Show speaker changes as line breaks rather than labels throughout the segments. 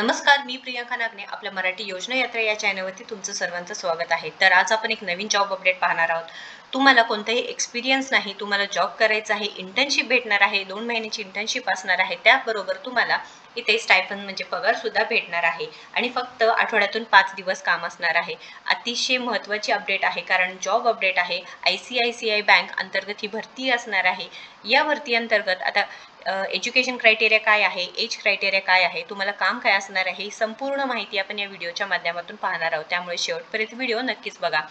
नमस्कार, मी प्रियंका नागने. आपल्या मराठी योजना यात्रा या चॅनलवरती तुमचं सर्वांचं स्वागत आहे. तर आज आपण एक नवीन जॉब अपडेट पाहणार आहोत. तुम्हाला कोणताही एक्सपिरियन्स नाही, तुम्हाला जॉब करायचा आहे, इंटर्नशिप भेटणार आहे, 2 महिन्याची इंटर्नशिप असणार आहे. त्याबरोबर तुम्हाला इथे स्टायफंड म्हणजे पगार सुद्धा भेटणार आहे आणि फक्त आठवड्यातून 5 दिवस काम असणार आहे. अतिशय महत्त्वाची अपडेट आहे, कारण जॉब अपडेट आहे. ICICI बँक अंतर्गत ही भरती असणार आहे. या भरती अंतर्गत आता एज्युकेशन क्रायटेरिया काय आहे, एज क्रायटेरिया काय आहे, तुम्हाला काम काय असणार आहे, ही संपूर्ण माहिती आपण या व्हिडिओच्या माध्यमातून पाहणार आहोत. त्यामुळे शेवटपर्यंत व्हिडिओ नक्कीच बघा.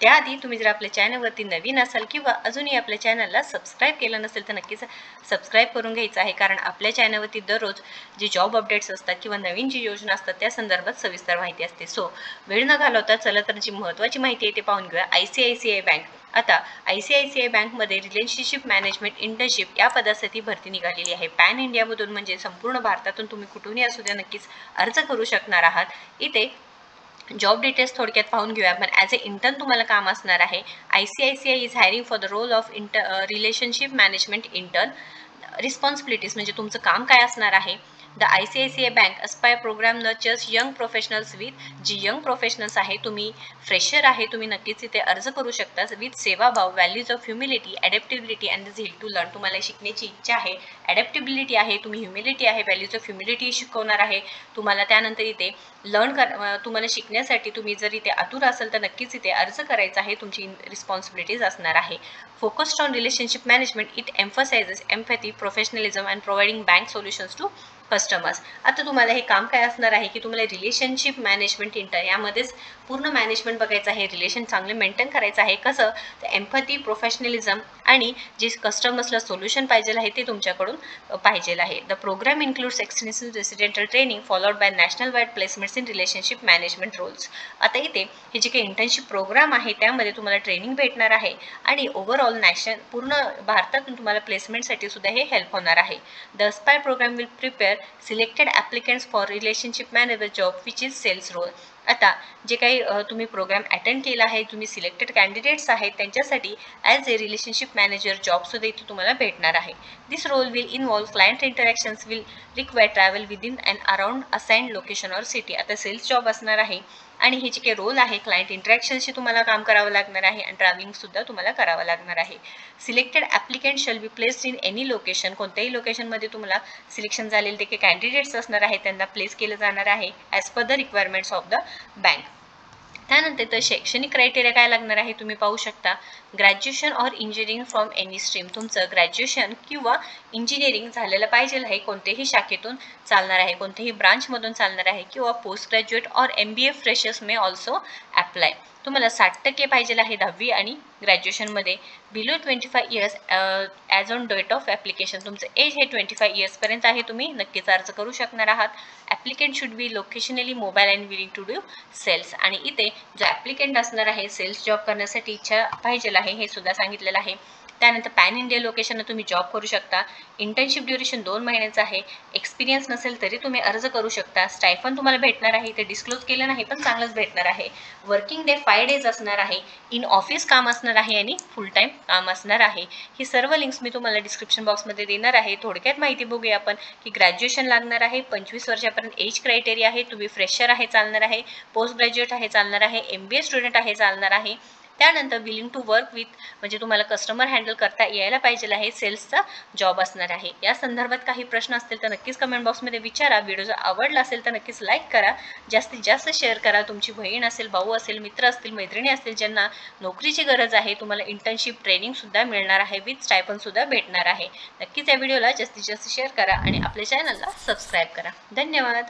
त्याआधी तुम्ही जर आपल्या चॅनलवरती नवीन असाल किंवा अजूनही आपल्या चॅनलला सबस्क्राईब केलं नसेल तर नक्कीच सबस्क्राईब करून घ्यायचं आहे, कारण आपल्या चॅनलवरती दररोज जे जॉब अपडेट्स असतात किंवा नवीन जी योजना असतात त्या संदर्भात सविस्तर माहिती असते. सो वेळ न घालवता चला तर जी महत्त्वाची माहिती आहे ते पाहून घेऊया. ICICI bank. आता ICICI बँकमध्ये रिलेशनशिप मॅनेजमेंट इंटर्नशिप या पदासाठी भरती निघालेली आहे. पॅन इंडियामधून म्हणजे संपूर्ण भारतातून तुम्ही कुठूनही असू द्या नक्कीच अर्ज करू शकणार आहात. इथे जॉब डिटेल्स थोडक्यात पाहून घेऊया आपण. ॲज अ इंटर्न तुम्हाला काम असणार आहे. ICICI is hiring for the role of relationship management intern. Responsibilities म्हणजे तुमचं काम काय असणार आहे. The ICICI bank aspire program nurtures young professionals with. जी यंग प्रोफेशनल्स आहे, तुम्ही फ्रेशर आहे, तुम्ही नक्कीच इथे अर्ज करू शकता. विथ सेवाभाव, values of humility, adaptability and the zeal to learn. तुम्हाला शिकण्याची इच्छा आहे, ॲडॅप्टिबिलिटी आहे, तुम्ही ह्युमिलिटी आहे, व्हॅल्यूज ऑफ ह्युमिलिटी शिकवणार आहे तुम्हाला. त्यानंतर इथे तुम्हाला शिकण्यासाठी तुम्ही जर इथे आतुर असाल तर नक्कीच इथे अर्ज करायचा आहे. तुमची रिस्पॉन्सिबिलिटीज असणार आहे. Focused on relationship management, it emphasises empathy, professionalism and providing bank solutions to customers. आता तुम्हाला हे काम काय असणार आहे की तुम्हाला रिलेशनशिप मॅनेजमेंट इंटर यामध्येच पूर्ण मॅनेजमेंट बघायचं आहे. रिलेशन चांगले मेंटेन करायचं आहे. कसं तर एम्पॅथी, प्रोफेशनलिझम आणि जे कस्टमर्सला सोल्युशन पाहिजे आहे ते तुमच्याकडून पाहिजे आहे. The program includes extensive residential training followed by national wide placements in relationship management roles. आता इथे हे जे काही इंटर्नशिप प्रोग्राम आहे त्यामध्ये तुम्हाला ट्रेनिंग भेटणार आहे आणि ओव्हरऑल पूर्ण भारतातून तुम्हाला प्लेसमेंटसाठी सुद्धा हे हेल्प होणार आहे. The Aspire programme will prepare selected applicants for relationship manager job which is sales role. आता जे काही तुम्ही प्रोग्राम अटेंड केला आहे, तुम्ही सिलेक्टेड कॅन्डिडेट्स आहेत त्यांच्यासाठी ॲज ए रिलेशनशिप मॅनेजर जॉबसुद्धा इथे तुम्हाला भेटणार आहे. This role will involve client interactions will require travel within and around assigned location or city. आता सेल्स जॉब असणार आहे आणि हे जे काही रोल आहे क्लायंट इंटरॅक्शनशी तुम्हाला काम करावं लागणार आहे आणि ट्रॅव्हलिंगसुद्धा तुम्हाला करावं लागणार आहे. Selected applicant shall be placed in any location. कोणत्याही लोकेशनमध्ये तुम्हाला सिलेक्शन झालेले ते काही कॅन्डिडेट्स असणार आहे त्यांना प्लेस केलं जाणार आहे as per the requirements of the bank. त्यानंतर तर शैक्षणिक क्रायटेरिया काय लागणार आहे तुम्ही पाहू शकता. Graduation or engineering from any stream. तुमचं ग्रॅज्युएशन किंवा इंजिनिअरिंग झालेलं पाहिजे आहे. कोणत्याही शाखेतून चालणार आहे, कोणत्याही ब्रांचमधून चालणार आहे किंवा post graduate or MBA freshers may also apply. तुम्हाला 60% पाहिजे आहे 10वी आणि ग्रॅज्युएशनमध्ये. Below 25 years as on date of application. तुमचं एज हे 25 इयर्सपर्यंत आहे, तुम्ही नक्कीच अर्ज करू शकणार आहात. Applicant should be locationally mobile and willing to do sales. आणि इथे जो ॲप्लिकंट असणार आहे सेल्स जॉब करण्यासाठी इच्छा पाहिजे आहे हे सुद्धा सांगितलेलं आहे. त्यानंतर पॅन इंडिया लोकेशनला तुम्ही जॉब करू शकता. इंटर्नशिप ड्युरेशन 2 महिन्याचं आहे. एक्सपिरियन्स नसेल तरी तुम्ही अर्ज करू शकता. स्टायफंड तुम्हाला भेटणार आहे, इथे डिस्क्लोज केलं नाही पण चांगलंच भेटणार आहे. वर्किंग डे 5 डेज असणार आहे. इन ऑफिस काम असणार आहे आणि फुल टाईम काम असणार आहे. ही सर्व लिंक्स मी तुम्हाला डिस्क्रिप्शन बॉक्समध्ये देणार आहे. थोडक्यात माहिती बघूया आपण की ग्रॅज्युएशन लागणार आहे, 25 वर्षापर्यंत एज क्रायटेरिया आहे, तुम्ही फ्रेशर आहे चालणार आहे, पोस्ट ग्रॅज्युएट आहे चालणार आहे, MBA स्टुडंट आहे चालणार आहे. त्यानंतर विलिंग टू वर्क विथ म्हणजे तुम्हाला कस्टमर हँडल करता यायला पाहिजे आहे. सेल्सचा जॉब असणार आहे. या संदर्भात काही प्रश्न असतील तर नक्कीच कमेंट बॉक्समध्ये विचारा. व्हिडिओ जर आवडला असेल तर नक्कीच लाईक करा, जास्तीत जास्त शेअर करा. तुमची बहीण असेल, भाऊ असेल, मित्र असतील, मैत्रिणी असतील ज्यांना नोकरीची गरज आहे, तुम्हाला इंटर्नशिप ट्रेनिंगसुद्धा मिळणार आहे, विथ स्टायफंडसुद्धा भेटणार आहे. नक्कीच या व्हिडिओला जास्तीत जास्त शेअर करा आणि आपल्या चॅनलला सबस्क्राईब करा. धन्यवाद.